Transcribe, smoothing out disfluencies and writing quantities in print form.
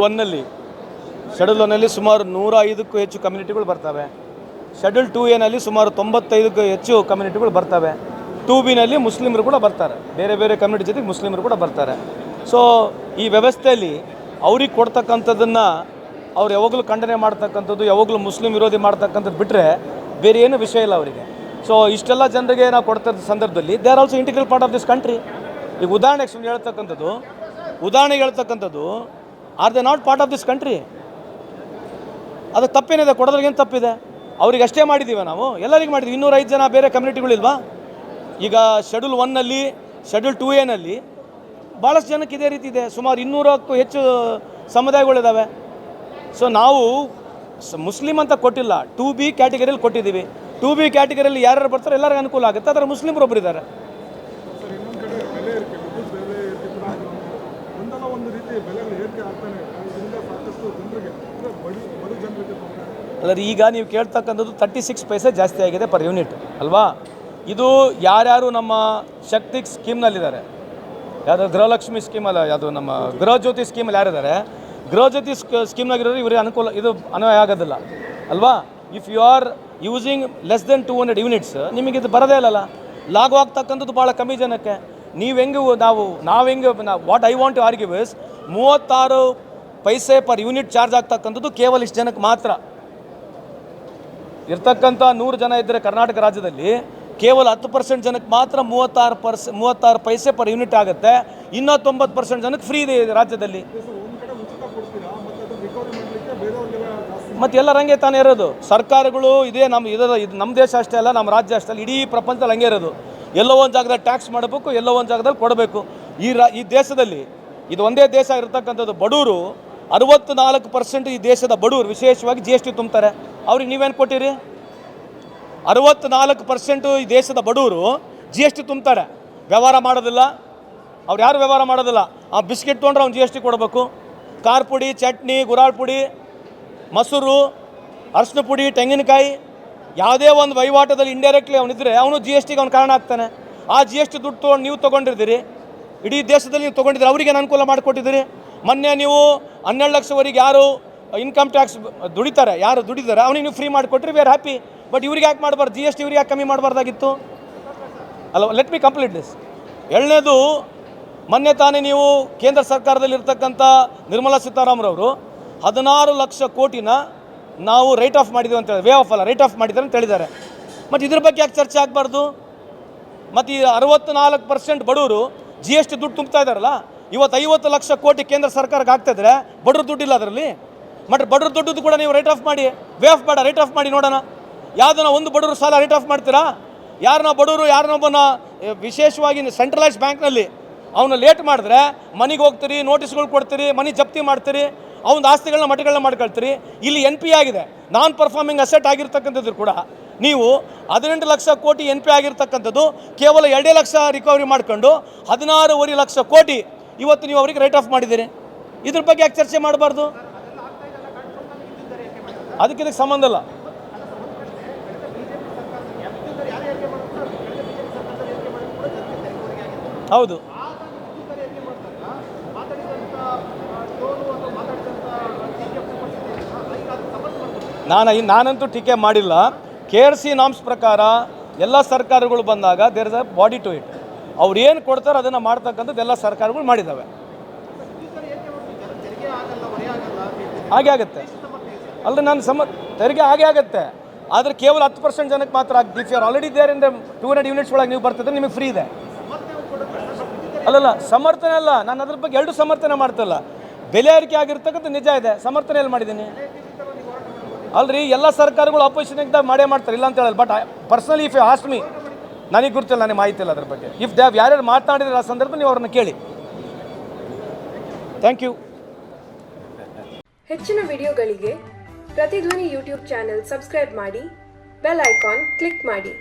1ನಲ್ಲಿ ಸುಮಾರು 105ಕ್ಕೂ ಹೆಚ್ಚು ಕಮ್ಯುನಿಟಿಗಳು ಬರ್ತವೆ. ಶೆಡ್ಯೂಲ್ 2A ಸುಮಾರು 95ಕ್ಕೂ ಹೆಚ್ಚು ಕಮ್ಯುನಿಟಿಗಳು ಬರ್ತವೆ. 2Bನಲ್ಲಿ ಮುಸ್ಲಿಮರು ಕೂಡ ಬರ್ತಾರೆ, ಬೇರೆ ಬೇರೆ ಕಮ್ಯುನಿಟಿ ಜೊತೆಗೆ ಮುಸ್ಲಿಮರು ಕೂಡ ಬರ್ತಾರೆ. ಸೊ ಈ ವ್ಯವಸ್ಥೆಯಲ್ಲಿ ಅವ್ರಿಗೆ ಕೊಡ್ತಕ್ಕಂಥದ್ದನ್ನು ಅವ್ರು ಯಾವಾಗಲೂ ಖಂಡನೆ ಮಾಡ್ತಕ್ಕಂಥದ್ದು, ಯಾವಾಗಲೂ ಮುಸ್ಲಿಂ ವಿರೋಧಿ ಮಾಡ್ತಕ್ಕಂಥದ್ದು ಬಿಟ್ಟರೆ ಬೇರೆ ಏನು ವಿಷಯ ಇಲ್ಲ ಅವರಿಗೆ. ಸೊ ಇಷ್ಟೆಲ್ಲ ಜನರಿಗೆ ನಾವು ಕೊಡ್ತಿದ್ದ ಸಂದರ್ಭದಲ್ಲಿ they are also integral part of this country. ಈಗ ಉದಾಹರಣೆಗೆ ಸುಮ್ಮನೆ ಹೇಳ್ತಕ್ಕಂಥದ್ದು are they not part of this country? ಅದು ತಪ್ಪೇನಿದೆ? ಕೊಡೋದ್ರಿಗೇನು ತಪ್ಪಿದೆ? ಅವ್ರಿಗೆ ಅಷ್ಟೇ ಮಾಡಿದ್ದೀವಿ ನಾವು, ಎಲ್ಲರಿಗೂ ಮಾಡಿದ್ದೀವಿ. 205 ಜನ ಬೇರೆ ಕಮ್ಯುನಿಟಿಗಳಿಲ್ವಾ? ಈಗ ಶೆಡ್ಯೂಲ್ 1ನಲ್ಲಿ, ಶೆಡ್ಯೂಲ್ 2Aನಲ್ಲಿ ಭಾಳಷ್ಟು ಜನಕ್ಕೆ ಇದೇ ರೀತಿ ಇದೆ. ಸುಮಾರು 200ಕ್ಕೂ ಹೆಚ್ಚು ಸಮುದಾಯಗಳಿದ್ದಾವೆ. ಸೊ ನಾವು ಮುಸ್ಲಿಂ ಅಂತ ಕೊಟ್ಟಿಲ್ಲ, 2B ಕ್ಯಾಟಗರಿಯಲ್ಲಿ ಕೊಟ್ಟಿದ್ದೀವಿ. 2B ಕ್ಯಾಟಗರಿಯಲ್ಲಿ ಯಾರ್ಯಾರು ಬರ್ತಾರೆ ಎಲ್ಲರಿಗೂ ಅನುಕೂಲ ಆಗುತ್ತೆ. ಅದರ ಮುಸ್ಲಿಮರು ಒಬ್ಬರಿದ್ದಾರೆ. ಅಲ್ಲ, ಈಗ ನೀವು ಕೇಳ್ತಕ್ಕಂಥದ್ದು 36 ಪೈಸೆ ಜಾಸ್ತಿ ಆಗಿದೆ ಪರ್ ಯೂನಿಟ್ ಅಲ್ವಾ? ಇದು ಯಾರ್ಯಾರು ನಮ್ಮ ಶಕ್ತಿ ಸ್ಕೀಮ್ನಲ್ಲಿದ್ದಾರೆ, ಯಾವುದು ಗೃಹಲಕ್ಷ್ಮಿ ಸ್ಕೀಮಲ್ಲ, ಯಾವುದು ನಮ್ಮ ಗೃಹಜ್ಯೋತಿ ಸ್ಕೀಮಲ್ಲಿ ಯಾರಿದ್ದಾರೆ, ಗೃಹಜ್ಯೋತಿ ಸ್ಕೀಮ್ನಾಗಿರೋರು ಇವರಿಗೆ ಅನುಕೂಲ, ಇದು ಅನ್ವಯ ಆಗೋದಿಲ್ಲ ಅಲ್ವಾ? If you are using less than 200 units ನಿಮಗೆ ಇದು ಬರೋದೇ ಇಲ್ಲಲ್ಲ. ಲಾಗು ಆಗ್ತಕ್ಕಂಥದ್ದು ಭಾಳ ಕಮ್ಮಿ ಜನಕ್ಕೆ. ನೀವು ಹೆಂಗೆ what I want to argue is 36 paise per unit charge ಆಗ್ತಕ್ಕಂಥದ್ದು ಕೇವಲ ಇಷ್ಟು ಜನಕ್ಕೆ ಮಾತ್ರ ಇರ್ತಕ್ಕಂಥ. 100 ಜನ ಇದ್ದರೆ ಕರ್ನಾಟಕ ರಾಜ್ಯದಲ್ಲಿ ಕೇವಲ 10% ಜನಕ್ಕೆ ಮಾತ್ರ 36 ಪೈಸೆ ಪರ್ ಯೂನಿಟ್ ಆಗುತ್ತೆ. ಇನ್ನೂ 90% ಜನಕ್ಕೆ ಫ್ರೀ ಇದೆ ರಾಜ್ಯದಲ್ಲಿ. ಮತ್ತು ಎಲ್ಲರ ಹಂಗೆ ತಾನೇ ಇರೋದು. ಸರ್ಕಾರಗಳು ಇದೇ ಇದು ನಮ್ಮ ದೇಶ ಅಷ್ಟೇ ಅಲ್ಲ, ನಮ್ಮ ರಾಜ್ಯ ಅಷ್ಟೇ ಅಲ್ಲ, ಇಡೀ ಪ್ರಪಂಚದಲ್ಲಿ ಹಂಗೆ ಇರೋದು. ಎಲ್ಲೋ ಒಂದು ಜಾಗದಲ್ಲಿ ಟ್ಯಾಕ್ಸ್ ಮಾಡಬೇಕು, ಎಲ್ಲೋ ಒಂದು ಜಾಗದಲ್ಲಿ ಕೊಡಬೇಕು. ಈ ದೇಶದಲ್ಲಿ ಇದು ಒಂದೇ ದೇಶ ಇರತಕ್ಕಂಥದ್ದು. ಬಡವರು 64% ಈ ದೇಶದ ಬಡವರು ವಿಶೇಷವಾಗಿ GST ತುಂಬ್ತಾರೆ. ಅವ್ರಿಗೆ ನೀವೇನು ಕೊಟ್ಟಿರಿ? 64% ಈ ದೇಶದ ಬಡವರು GST ತುಂಬ್ತಾರೆ, ವ್ಯವಹಾರ ಮಾಡೋದಿಲ್ಲ. ಅವ್ರು ಯಾರು ವ್ಯವಹಾರ ಮಾಡೋದಿಲ್ಲ. ಆ ಬಿಸ್ಕೆಟ್ ತೊಗೊಂಡ್ರೆ ಅವ್ನು GST ಕೊಡಬೇಕು. ಖಾರ ಪುಡಿ, ಚಟ್ನಿ, ಗುರಾಳ್ ಪುಡಿ, ಮೊಸರು, ಅರಿಶಿನ ಪುಡಿ, ತೆಂಗಿನಕಾಯಿ, ಯಾವುದೇ ಒಂದು ವಹಿವಾಟದಲ್ಲಿ ಇಂಡೈರೆಕ್ಟ್ಲಿ ಅವನಿದ್ರೆ ಅವನು GSTಗೆ ಅವ್ನು ಕಾರಣ ಆಗ್ತಾನೆ. ಆ GST ದುಡ್ಡು ನೀವು ತೊಗೊಂಡಿದ್ದೀರಿ, ಇಡೀ ದೇಶದಲ್ಲಿ ನೀವು ತೊಗೊಂಡಿದ್ದೀರಿ, ಅವರಿಗೆ ಅನುಕೂಲ ಮಾಡಿಕೊಟ್ಟಿದ್ದೀರಿ. ಮೊನ್ನೆ ನೀವು 12 ಲಕ್ಷವರೆಗೆ ಯಾರು ಇನ್ಕಮ್ ಟ್ಯಾಕ್ಸ್ ಯಾರು ದುಡಿತಾರೆ ಅವನಿಗೆ ನೀವು ಫ್ರೀ ಮಾಡಿಕೊಟ್ರಿ, ವಿ ಆರ್ ಹ್ಯಾಪಿ. ಬಟ್ ಇವ್ರಿಗೆ ಯಾಕೆ ಮಾಡಬಾರ್ದು? GST ಇವ್ರಿಗೆ ಯಾಕೆ ಕಮ್ಮಿ ಮಾಡಬಾರ್ದಾಗಿತ್ತು ಅಲ್ಲ? Let me complete this. ಎರಡನೇದು, ಮೊನ್ನೆ ತಾನೇ ನೀವು ಕೇಂದ್ರ ಸರ್ಕಾರದಲ್ಲಿರ್ತಕ್ಕಂಥ ನಿರ್ಮಲಾ ಸೀತಾರಾಮರವರು 16 ಲಕ್ಷ ಕೋಟಿನ ನಾವು ರೈಟ್ ಆಫ್ ಮಾಡಿದ್ದೀವಿ ಅಂತ ಹೇಳಿ, ರೈಟ್ ಆಫ್ ಮಾಡಿದ್ದಾರೆ ಅಂತ ಹೇಳಿದ್ದಾರೆ. ಮತ್ತು ಇದ್ರ ಬಗ್ಗೆ ಯಾಕೆ ಚರ್ಚೆ ಆಗಬಾರ್ದು? ಮತ್ತು ಈ 64% ಬಡವರು GST ದುಡ್ಡು ತುಂಬ್ತಾ ಇದ್ದಾರಲ್ಲ, ಇವತ್ತು 50 ಲಕ್ಷ ಕೋಟಿ ಕೇಂದ್ರ ಸರ್ಕಾರಕ್ಕೆ ಆಗ್ತಾಯಿದ್ರೆ ಬಡವ್ರ ದುಡ್ಡಿಲ್ಲ ಅದರಲ್ಲಿ. ಮತ್ತು ಬಡವ್ರ ದುಡ್ಡು ಕೂಡ ನೀವು ರೈಟ್ ಆಫ್ ಮಾಡಿ, ಬೇಡ ರೈಟ್ ಆಫ್ ಮಾಡಿ ನೋಡೋಣ. ಯಾವುದನ್ನ ಒಂದು ಬಡವರು ಸಾಲ ರೈಟ್ ಆಫ್ ಮಾಡ್ತೀರಾ? ಯಾರನ್ನ ಬಡವರು ಯಾರನ್ನೊಬ್ಬನ ವಿಶೇಷವಾಗಿ ಸೆಂಟ್ರಲೈಸ್ ಬ್ಯಾಂಕ್ನಲ್ಲಿ ಅವನು ಲೇಟ್ ಮಾಡಿದ್ರೆ ಮನೆಗೆ ಹೋಗ್ತೀರಿ, ನೋಟಿಸ್ಗಳು ಕೊಡ್ತೀರಿ, ಮನೆ ಜಪ್ತಿ ಮಾಡ್ತೀರಿ, ಅವನ ಆಸ್ತಿಗಳನ್ನ ಮಠಗಳನ್ನ ಮಾಡ್ಕೊಳ್ತೀರಿ. ಇಲ್ಲಿ NP ಆಗಿದೆ, ನಾನ್ ಪರ್ಫಾರ್ಮಿಂಗ್ ಅಸೆಟ್ ಆಗಿರ್ತಕ್ಕಂಥದ್ದು ಕೂಡ ನೀವು 18 ಲಕ್ಷ ಕೋಟಿ NP ಆಗಿರ್ತಕ್ಕಂಥದ್ದು ಕೇವಲ 2 ಲಕ್ಷ ರಿಕವರಿ ಮಾಡ್ಕೊಂಡು 16.5 ಲಕ್ಷ ಕೋಟಿ ಇವತ್ತು ನೀವು ಅವರಿಗೆ ರೈಟ್ ಆಫ್ ಮಾಡಿದ್ದೀರಿ. ಇದ್ರ ಬಗ್ಗೆ ಯಾಕೆ ಚರ್ಚೆ ಮಾಡಬಾರ್ದು? ಅದಕ್ಕೆ ಸಂಬಂಧ ಇಲ್ಲ. ಹೌದು, ನಾನಂತೂ ಟೀಕೆ ಮಾಡಿಲ್ಲ. KRC ನಾಮ್ಸ್ ಪ್ರಕಾರ ಎಲ್ಲ ಸರ್ಕಾರಗಳು ಬಂದಾಗ there is a body to it. ಅವ್ರು ಏನು ಕೊಡ್ತಾರೆ ಅದನ್ನು ಮಾಡ್ತಕ್ಕಂಥದ್ದು ಎಲ್ಲ ಸರ್ಕಾರಗಳು ಮಾಡಿದ್ದಾವೆ. ಹಾಗೆ ಆಗುತ್ತೆ ಅಲ್ಲದೆ ತೆರಿಗೆ ಹಾಗೆ ಆಗುತ್ತೆ. ಆದರೆ ಕೇವಲ 10% ಜನಕ್ಕೆ ಮಾತ್ರ ಆಗುತ್ತೆ. If you are already there in the 200 units ಒಳಗೆ ನೀವು ಬರ್ತಿದ್ರೆ ನಿಮಗೆ ಫ್ರೀ ಇದೆ. ಅಲ್ಲಲ್ಲ, ಸಮರ್ಥನೆ ಅಲ್ಲ, ನಾನು ಅದ್ರ ಬಗ್ಗೆ 2 ಸಮರ್ಥನೆ ಮಾಡ್ತಿಲ್ಲ. ಬೆಲೆ ಏರಿಕೆ ಆಗಿರ್ತಕ್ಕಂಥ ನಿಜ ಇದೆ, ಸಮರ್ಥನೆ ಎಲ್ಲಿ ಮಾಡಿದ್ದೀನಿ? ಅಲ್ರಿ, ಎಲ್ಲ ಸರ್ಕಾರಗಳು ಅಪೋಸಿಷನ್ಗೆ ಮಾಡೇ ಮಾಡ್ತಾರೆ, ಇಲ್ಲ ಅಂತ ಹೇಳಲ್ಲ. But personally if you ask me, ನನಗೆ ಗೊತ್ತಿಲ್ಲ, ನನಗೆ ಮಾಹಿತಿ ಇಲ್ಲ ಅದ್ರ ಬಗ್ಗೆ. ಇಫ್ ದೇ ಯಾರ್ಯಾರು ಮಾತನಾಡಿದ್ರೆ ಆ ಸಂದರ್ಭ ನೀವು ಅವ್ರನ್ನ ಕೇಳಿ. Thank you. ಹೆಚ್ಚಿನ ವಿಡಿಯೋಗಳಿಗೆ ಪ್ರತಿಧ್ವನಿ ಯೂಟ್ಯೂಬ್ ಚಾನೆಲ್ ಸಬ್ಸ್ಕ್ರೈಬ್ ಮಾಡಿ, ಬೆಲ್ ಐಕಾನ್ ಕ್ಲಿಕ್ ಮಾಡಿ.